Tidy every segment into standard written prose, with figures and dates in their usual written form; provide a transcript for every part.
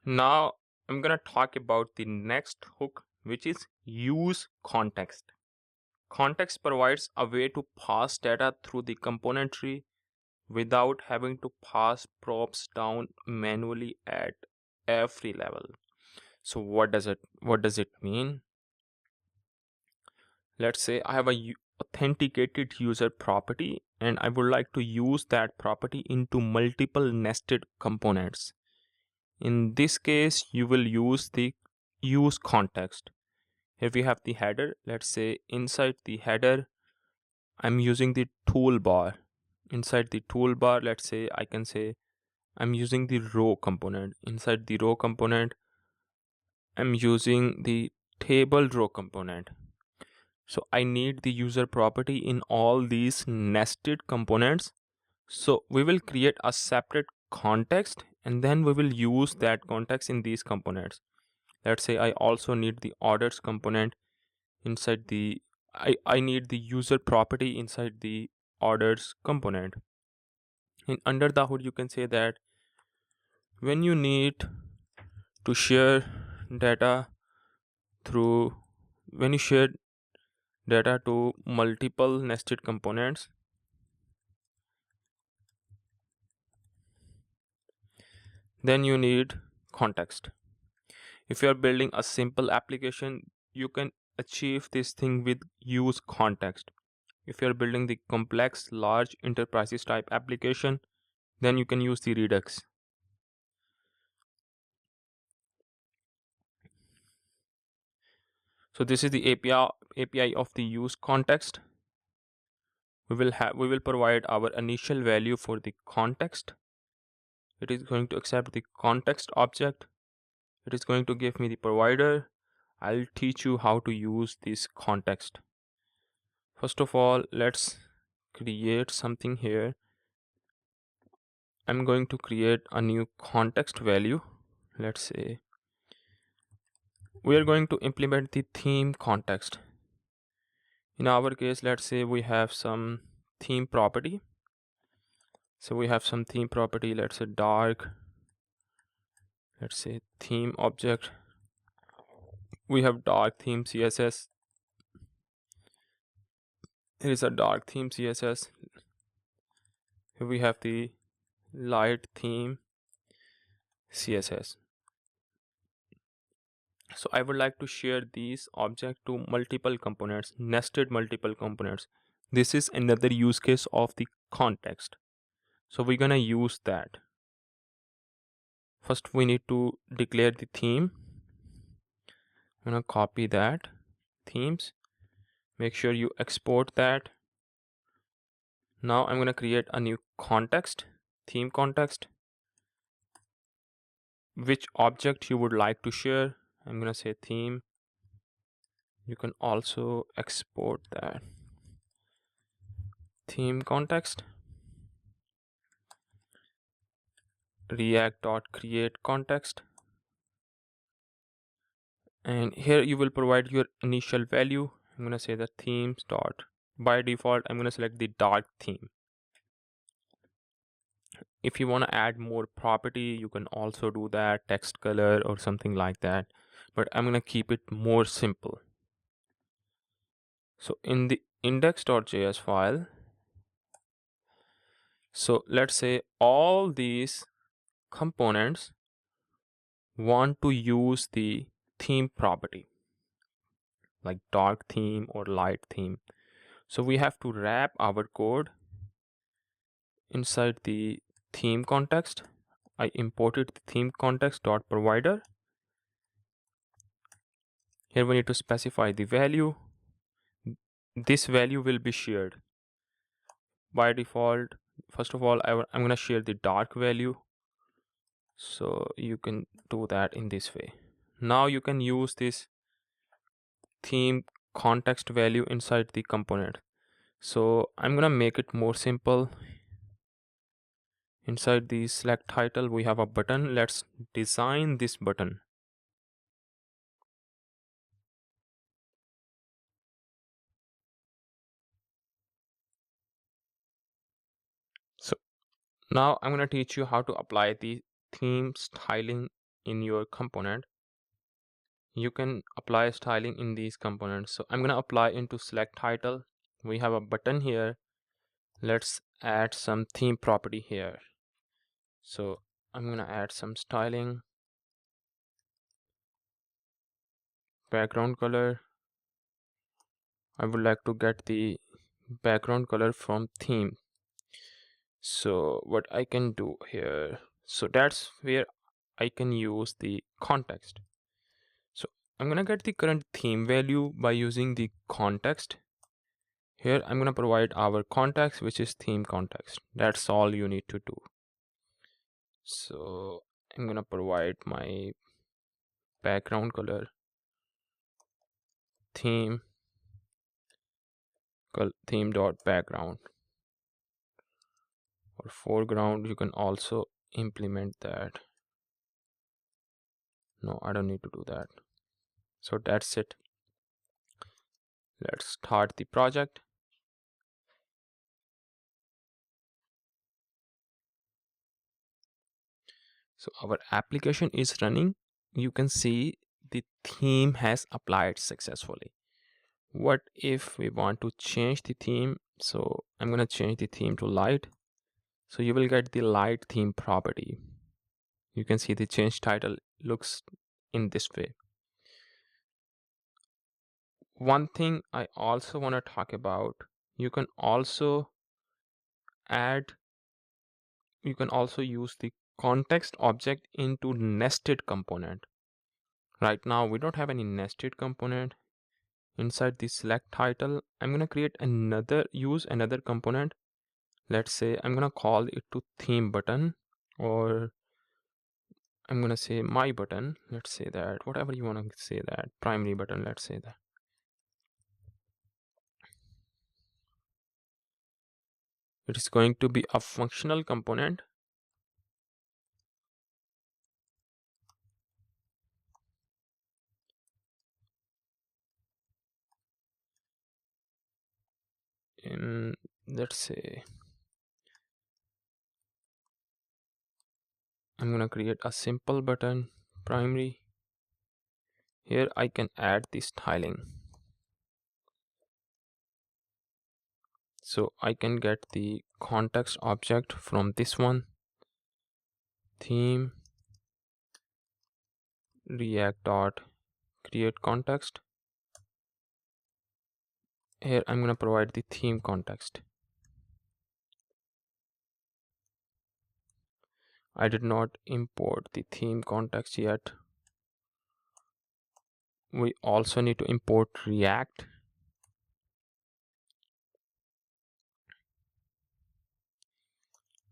Now I'm going to talk about the next hook, which is use context. Context provides a way to pass data through the component tree without having to pass props down manually at every level. So what does it mean? Let's say I have a authenticated user property and I would like to use that property into multiple nested components. In this case, you will use the use context. Here we have the header. Let's say inside the header, I'm using the toolbar. Inside the toolbar, let's say I can say I'm using the row component. Inside the row component, I'm using the table row component. So I need the user property in all these nested components. So we will create a separate context and then we will use that context in these components. Let's say I also need the orders component inside the I need the user property inside the orders component. And under the hood you can say that when you need to share data through when you share data to multiple nested components, then you need context. If you are building a simple application, you can achieve this thing with use context. If you are building the complex large enterprises type application, then you can use the redux. So this is the API of the use context. We will provide our initial value for the context. It is going to accept the context object. It is going to give me the provider. I'll teach you how to use this context. First of all, let's create something here. I'm going to create a new context value. Let's say we are going to implement the theme context. In our case, let's say we have some theme property. So we have some theme property, let's say dark, let's say theme object. We have dark theme CSS. Here is a dark theme CSS. Here we have the light theme CSS. So I would like to share these objects to multiple components, nested multiple components. This is another use case of the context. So we're gonna use that. First we need to declare the theme. I'm gonna copy that themes. Make sure you export that. Now I'm gonna create a new context, theme context. Which object you would like to share? I'm gonna say theme. You can also export that theme context. React.create context. And here you will provide your initial value. I'm gonna say the themes dot. By default, I'm gonna select the dark theme. If you want to add more property, you can also do that, text color or something like that. But I'm gonna keep it more simple. So in the index.js file, so let's say all these components want to use the theme property, like dark theme or light theme. So we have to wrap our code inside the theme context. I imported the theme context dot provider. Here we need to specify the value. This value will be shared by default. First of all, I'm going to share the dark value, so you can do that in this way. Now you can use this theme context value inside the component. So I'm going to make it more simple. Inside the select title we have a button. Let's design this button. So now I'm going to teach you how to apply the theme styling in your component, you can apply styling in these components. So I'm gonna apply into select title. We have a button here. Let's add some theme property here. So I'm gonna add some styling, background color. I would like to get the background color from theme. So what I can do here, so that's where I can use the context. So I'm gonna get the current theme value by using the context. Here I'm gonna provide our context, which is theme context. That's all you need to do. So I'm gonna provide my background color theme dot background, or foreground. You can also implement that. No, I don't need to do that. So that's it. Let's start the project. So our application is running. You can see the theme has applied successfully. What if we want to change the theme? So I'm going to change the theme to light. So you will get the light theme property. You can see the change title looks in this way. One thing I also want to talk about, you can also use the context object into nested component. Right now we don't have any nested component. Inside the select title, I'm going to create use another component. Let's say I'm going to call it to theme button, or I'm going to say my button. Let's say that, whatever you want to say, that primary button, let's say that. It is going to be a functional component. Let's say I'm going to create a simple button, primary. Here I can add the styling. So I can get the context object from this one, theme react dot create context. Here I'm going to provide the theme context. I did not import the theme context yet. We also need to import React.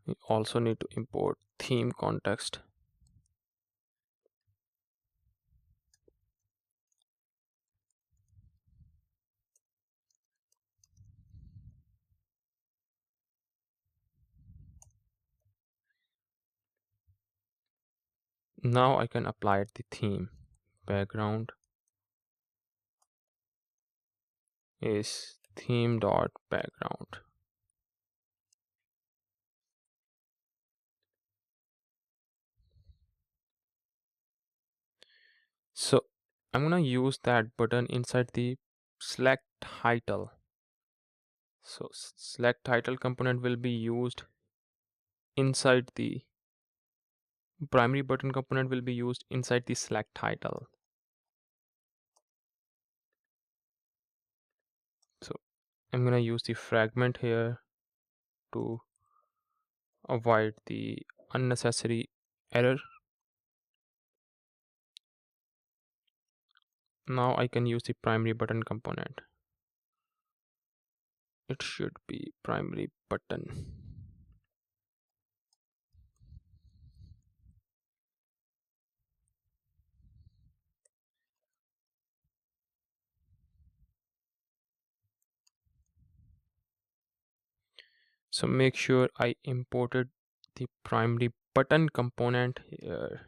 We also need to import theme context. Now I can apply the theme. Background is theme dot background. So I'm gonna use that button inside the select title. So select title component will be used inside the primary button component will be used inside the select title. So I'm gonna use the fragment here to avoid the unnecessary error. Now I can use the primary button component. It should be primary button. So make sure I imported the primary button component here.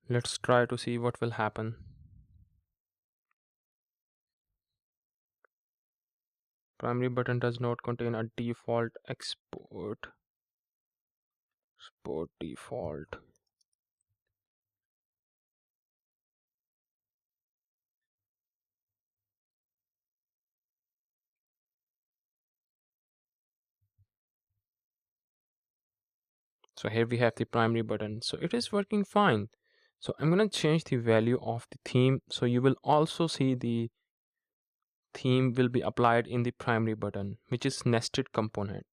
Let's try to see what will happen. Primary button does not contain a default export. Export default. So here we have the primary button. So it is working fine. So I'm going to change the value of the theme. So you will also see the theme will be applied in the primary button, which is nested component.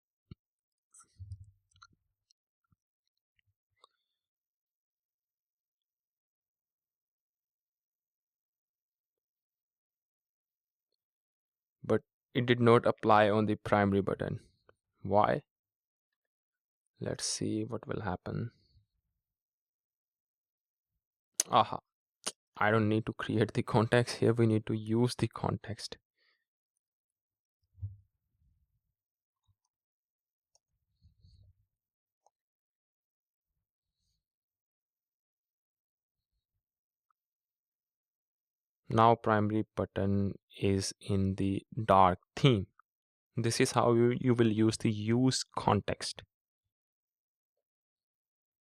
But it did not apply on the primary button. Why? Let's see what will happen. Aha. I don't need to create the context here. We need to use the context. Now primary button is in the dark theme. This is how you will use the use context.